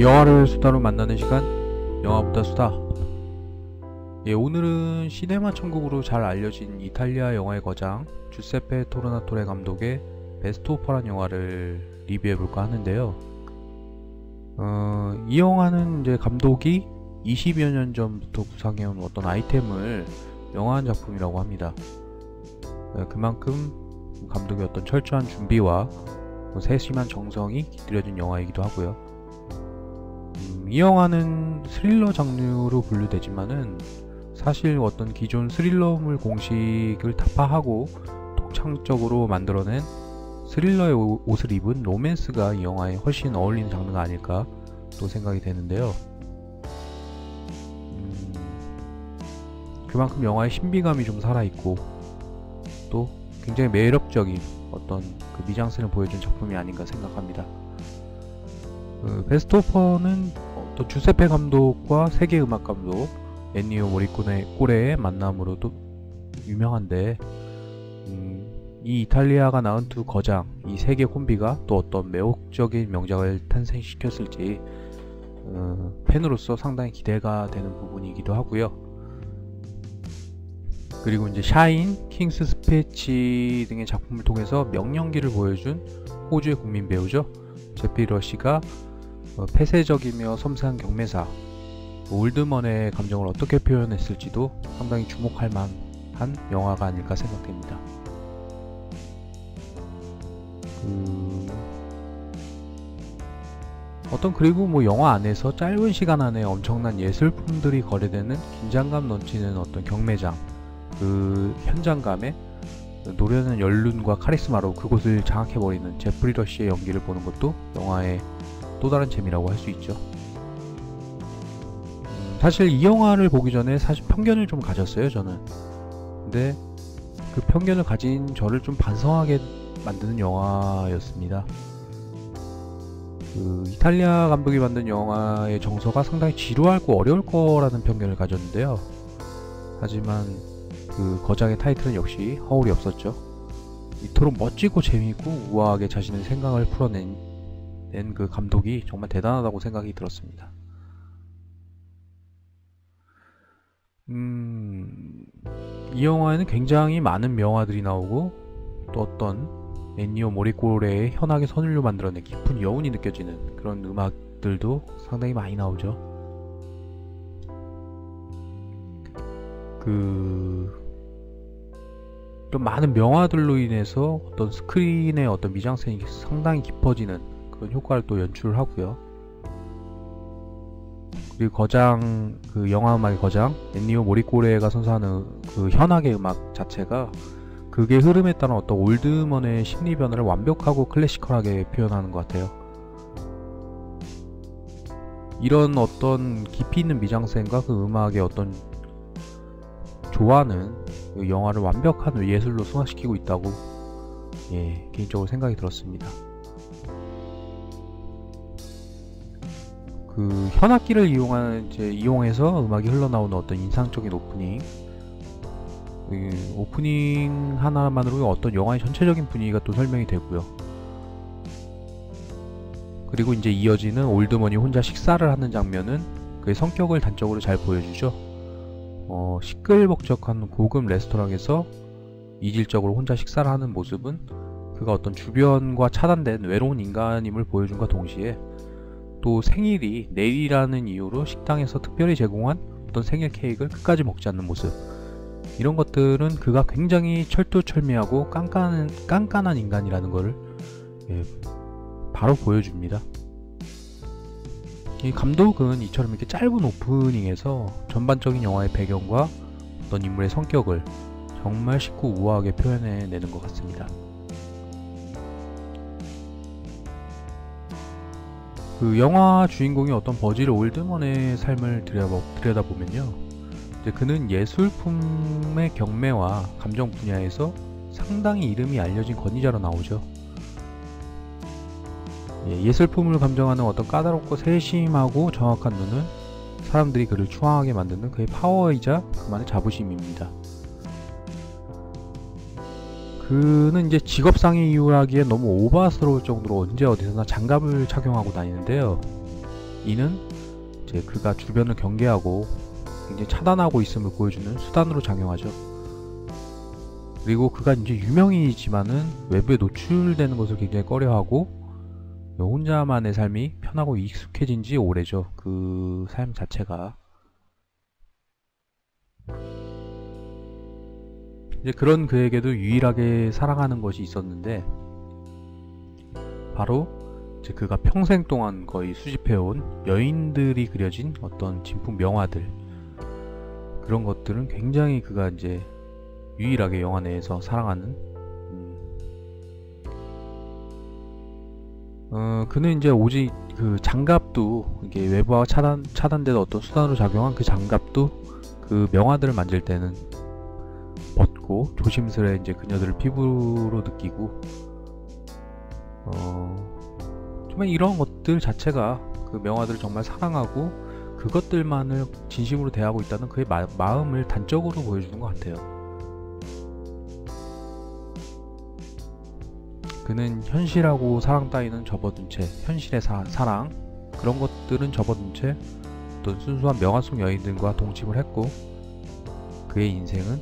영화를 수다로 만나는 시간, 영화보다 수다. 오늘은 시네마 천국으로 잘 알려진 이탈리아 영화의 거장 주세페 토르나토레 감독의 베스트 오퍼란 영화를 리뷰해볼까 하는데요. 이 영화는 이제 감독이 20여 년 전부터 구상해온 어떤 아이템을 영화한 작품이라고 합니다. 그만큼 감독의 어떤 철저한 준비와 세심한 정성이 깃들여진 영화이기도 하고요. 이 영화는 스릴러 장르로 분류되지만은 사실 어떤 기존 스릴러물 공식을 타파하고 독창적으로 만들어낸 스릴러의 옷을 입은 로맨스가 이 영화에 훨씬 어울리는 장르가 아닐까 또 생각이 되는데요. 그만큼 영화의 신비감이 좀 살아있고 또 굉장히 매력적인 어떤 그 미장센을 보여준 작품이 아닌가 생각합니다. 베스트 오퍼는 또 주세페 감독과 세계 음악 감독 엔니오 모리코레의 만남으로도 유명한데, 이 이탈리아가 낳은 두 거장, 이 세계 콤비가 또 어떤 매혹적인 명작을 탄생시켰을지 팬으로서 상당히 기대가 되는 부분이기도 하고요. 그리고 이제 샤인, 킹스 스피치 등의 작품을 통해서 명연기를 보여준 호주의 국민 배우죠. 제피 러시가 폐쇄적이며 섬세한 경매사 올드먼의 감정을 어떻게 표현했을지도 상당히 주목할 만한 영화가 아닐까 생각됩니다. 그리고 영화 안에서 짧은 시간 안에 엄청난 예술품들이 거래되는 긴장감 넘치는 어떤 경매장, 그 현장감에 노련한 연륜과 카리스마로 그곳을 장악해버리는 제프리 러시의 연기를 보는 것도 영화의 또 다른 재미라고 할 수 있죠. 사실 이 영화를 보기 전에 사실 편견을 좀 가졌어요, 저는. 근데 그 편견을 가진 저를 좀 반성하게 만드는 영화였습니다. 이탈리아 감독이 만든 영화의 정서가 상당히 지루하고 어려울 거라는 편견을 가졌는데요. 하지만 그 거장의 타이틀은 역시 허울이 없었죠. 이토록 멋지고 재미있고 우아하게 자신의 생각을 풀어낸 그 감독이 정말 대단하다고 생각이 들었습니다. 이 영화에는 굉장히 많은 명화들이 나오고 또 어떤 엔니오 모리코레의 현악의 선율로 만들어낸 깊은 여운이 느껴지는 그런 음악들도 상당히 많이 나오죠. 이런 많은 명화들로 인해서 어떤 스크린의 어떤 미장센이 상당히 깊어지는 그런 효과를 또 연출을 하고요. 그리고 거장, 그 영화 음악의 거장 엔니오 모리코레가 선사하는 그 현악의 음악 자체가 그게 흐름에 따른 어떤 올드먼의 심리 변화를 완벽하고 클래시컬하게 표현하는 것 같아요. 이런 어떤 깊이 있는 미장센과 그 음악의 어떤 조화는 그 영화를 완벽한 예술로 승화시키고 있다고 개인적으로 생각이 들었습니다. 그 현악기를 이용해서 음악이 흘러나오는 어떤 인상적인 오프닝, 오프닝 하나만으로 어떤 영화의 전체적인 분위기가 또 설명이 되고요. 그리고 이제 이어지는 올드먼이 혼자 식사를 하는 장면은 그의 성격을 단적으로 잘 보여주죠. 시끌벅적한 고급 레스토랑에서 이질적으로 혼자 식사를 하는 모습은 그가 어떤 주변과 차단된 외로운 인간임을 보여준과 동시에 또 생일이 내일이라는 이유로 식당에서 특별히 제공한 어떤 생일 케이크를 끝까지 먹지 않는 모습, 이런 것들은 그가 굉장히 철두철미하고 깐깐한 인간이라는 것을 바로 보여줍니다. 이 감독은 이처럼 이렇게 짧은 오프닝에서 전반적인 영화의 배경과 어떤 인물의 성격을 정말 쉽고 우아하게 표현해내는 것 같습니다. 그 영화 주인공이 어떤 버질 올드먼의 삶을 들여다보면요, 이제 그는 예술품의 경매와 감정 분야에서 상당히 이름이 알려진 권위자로 나오죠. 예술품을 감정하는 어떤 까다롭고 세심하고 정확한 눈은 사람들이 그를 추앙하게 만드는 그의 파워이자 그만의 자부심입니다. 그는 이제 직업상의 이유라기에 너무 오버스러울 정도로 언제 어디서나 장갑을 착용하고 다니는데요. 이는 이제 그가 주변을 경계하고 굉장히 차단하고 있음을 보여주는 수단으로 작용하죠. 그리고 그가 이제 유명인이지만은 외부에 노출되는 것을 굉장히 꺼려하고 혼자만의 삶이 편하고 익숙해진 지 오래죠. 그 삶 자체가. 이제 그런 그에게도 유일하게 사랑하는 것이 있었는데 바로 이제 그가 평생 동안 거의 수집해온 여인들이 그려진 어떤 진품 명화들, 그런 것들은 굉장히 그가 이제 유일하게 영화 내에서 사랑하는 그는 이제 오직 그 장갑도 이게 외부와 차단되는 어떤 수단으로 작용한 그 장갑도 그 명화들을 만질 때는 벗고 조심스레 이제 그녀들을 피부로 느끼고 정말 이런 것들 자체가 그 명화들을 정말 사랑하고 그것들만을 진심으로 대하고 있다는 그의 마음을 단적으로 보여주는 것 같아요. 그는 현실하고 사랑 따위는 접어둔 채, 현실의 사랑 그런 것들은 접어둔 채 어떤 순수한 명화 속 여인들과 동침을 했고 그의 인생은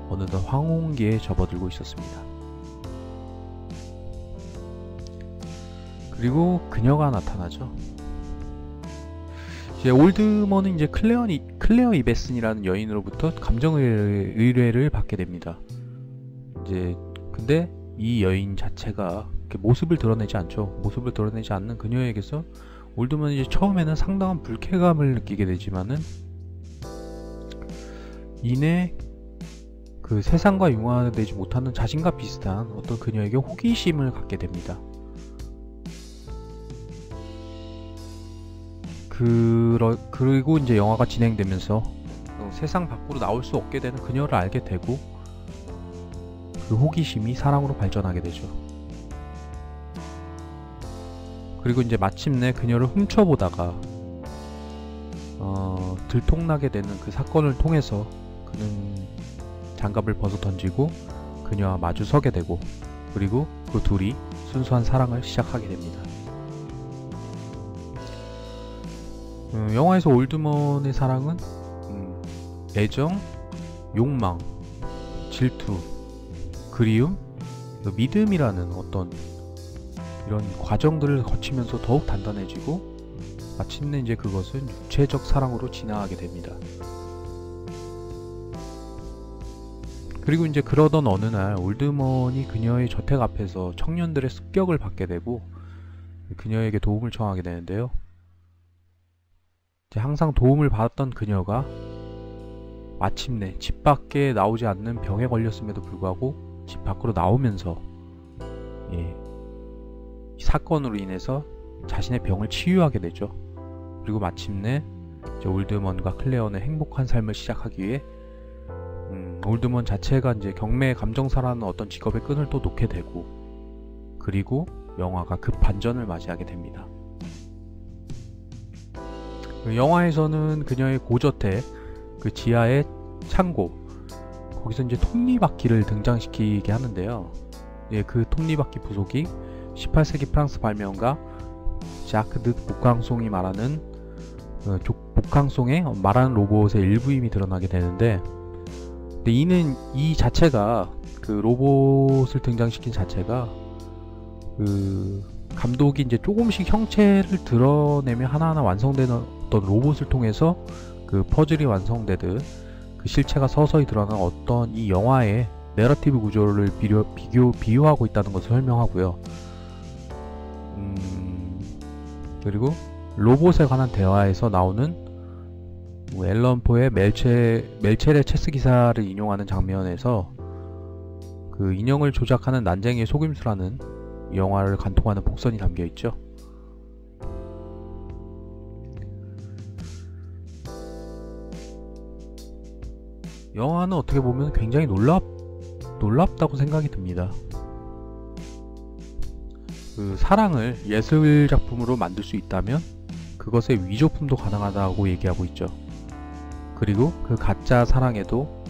어느덧 황혼기에 접어들고 있었습니다. 그리고 그녀가 나타나죠. 이제 올드먼은 이제 클레어 이베슨이라는 여인으로부터 감정 의뢰를 받게 됩니다. 이제 근데 이 여인 자체가 모습을 드러내지 않죠. 모습을 드러내지 않는 그녀에게서 올드먼이 이제 처음에는 상당한 불쾌감을 느끼게 되지만은 이내 그 세상과 융화되지 못하는 자신과 비슷한 어떤 그녀에게 호기심을 갖게 됩니다. 그리고 이제 영화가 진행되면서 세상 밖으로 나올 수 없게 되는 그녀를 알게 되고 그 호기심이 사랑으로 발전하게 되죠. 그리고 이제 마침내 그녀를 훔쳐보다가 들통나게 되는 그 사건을 통해서 그는 장갑을 벗어 던지고 그녀와 마주 서게 되고 그리고 그 둘이 순수한 사랑을 시작하게 됩니다. 영화에서 올드먼의 사랑은 애정, 욕망, 질투, 그리움, 믿음이라는 어떤 이런 과정들을 거치면서 더욱 단단해지고 마침내 이제 그것은 육체적 사랑으로 진화하게 됩니다. 그리고 이제 그러던 어느 날 올드먼이 그녀의 저택 앞에서 청년들의 습격을 받게 되고 그녀에게 도움을 청하게 되는데요. 이제 항상 도움을 받았던 그녀가 마침내 집 밖에 나오지 않는 병에 걸렸음에도 불구하고 집 밖으로 나오면서 이 사건으로 인해서 자신의 병을 치유하게 되죠. 그리고 마침내 이제 올드먼과 클레어는 행복한 삶을 시작하기 위해 올드먼 자체가 이제 경매의 감정사라는 어떤 직업의 끈을 또 놓게 되고 그리고 영화가 급 반전을 맞이하게 됩니다. 영화에서는 그녀의 고저택, 그 지하의 창고, 거기서 이제 톱니바퀴를 등장시키게 하는데요. 그 톱니바퀴 부속이 18세기 프랑스 발명가 자크 드 보캉송이 말하는 보캉송의 말하는 로봇의 일부임이 드러나게 되는데, 근데 이는 이 자체가 그 로봇을 등장시킨 자체가 그 감독이 이제 조금씩 형체를 드러내며 하나하나 완성되는 어떤 로봇을 통해서 그 퍼즐이 완성되듯 그 실체가 서서히 드러나는 어떤 이 영화의 내러티브 구조를 비유하고 있다는 것을 설명하고요. 그리고 로봇에 관한 대화에서 나오는 앨런 포의 멜첼의 체스 기사를 인용하는 장면에서 그 인형을 조작하는 난쟁이의 속임수라는 이 영화를 관통하는 복선이 담겨 있죠. 영화는 어떻게 보면 굉장히 놀랍다고 생각이 듭니다. 그 사랑을 예술 작품으로 만들 수 있다면 그것의 위조품도 가능하다고 얘기하고 있죠. 그리고 그 가짜 사랑에도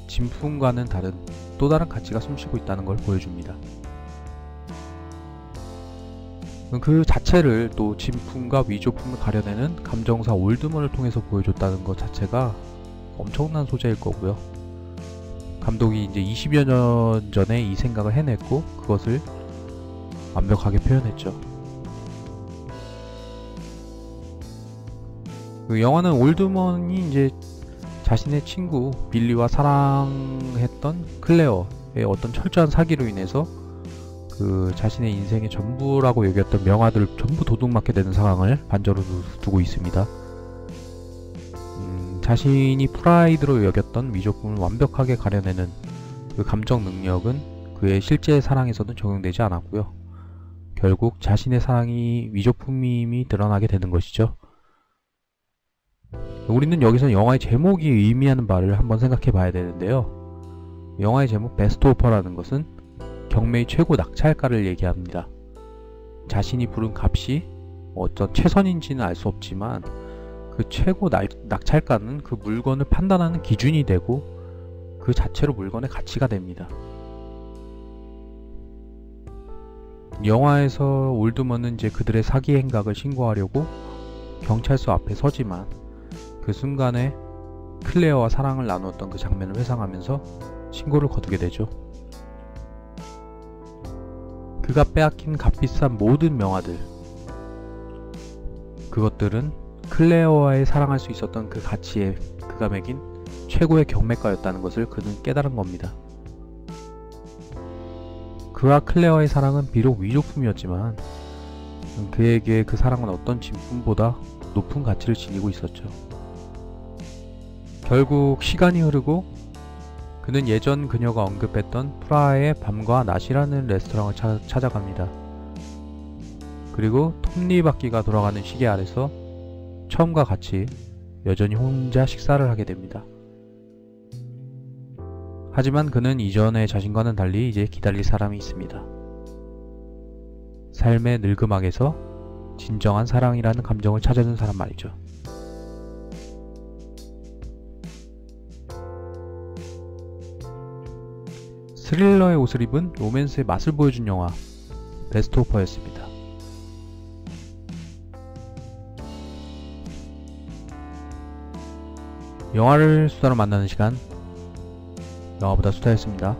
진품과는 다른 또 다른 가치가 숨쉬고 있다는 걸 보여줍니다. 그 자체를 또 진품과 위조품을 가려내는 감정사 올드먼을 통해서 보여줬다는 것 자체가 엄청난 소재일 거고요. 감독이 이제 20여 년 전에 이 생각을 해냈고 그것을 완벽하게 표현했죠. 그 영화는 올드먼이 이제 자신의 친구 빌리와 사랑했던 클레어의 어떤 철저한 사기로 인해서 그 자신의 인생의 전부라고 여겼던 명화들을 전부 도둑맞게 되는 상황을 반전으로 두고 있습니다. 자신이 프라이드로 여겼던 위조품을 완벽하게 가려내는 그 감정 능력은 그의 실제 사랑에서는 적용되지 않았고요. 결국 자신의 사랑이 위조품임이 드러나게 되는 것이죠. 우리는 여기서 영화의 제목이 의미하는 바를 한번 생각해 봐야 되는데요. 영화의 제목 베스트 오퍼라는 것은 경매의 최고 낙찰가를 얘기합니다. 자신이 부른 값이 어떤 최선인지는 알 수 없지만 그 최고 낙찰가는 그 물건을 판단하는 기준이 되고 그 자체로 물건의 가치가 됩니다. 영화에서 올드먼은 이제 그들의 사기 행각을 신고하려고 경찰서 앞에 서지만 그 순간에 클레어와 사랑을 나누었던 그 장면을 회상하면서 신고를 거두게 되죠. 그가 빼앗긴 값비싼 모든 명화들, 그것들은 클레어와의 사랑할 수 있었던 그 가치에 그가 매긴 최고의 경매가였다는 것을 그는 깨달은 겁니다. 그와 클레어의 사랑은 비록 위조품이었지만 그에게 그 사랑은 어떤 진품보다 높은 가치를 지니고 있었죠. 결국 시간이 흐르고 그는 예전 그녀가 언급했던 프라하의 밤과 낮이라는 레스토랑을 찾아갑니다. 그리고 톱니바퀴가 돌아가는 시계 아래서 처음과 같이 여전히 혼자 식사를 하게 됩니다. 하지만 그는 이전의 자신과는 달리 이제 기다릴 사람이 있습니다. 삶의 늙음악에서 진정한 사랑이라는 감정을 찾아준 사람 말이죠. 스릴러의 옷을 입은 로맨스의 맛을 보여준 영화 베스트 오퍼였습니다. 영화를 수다로 만나는 시간, 영화보다 수다였습니다.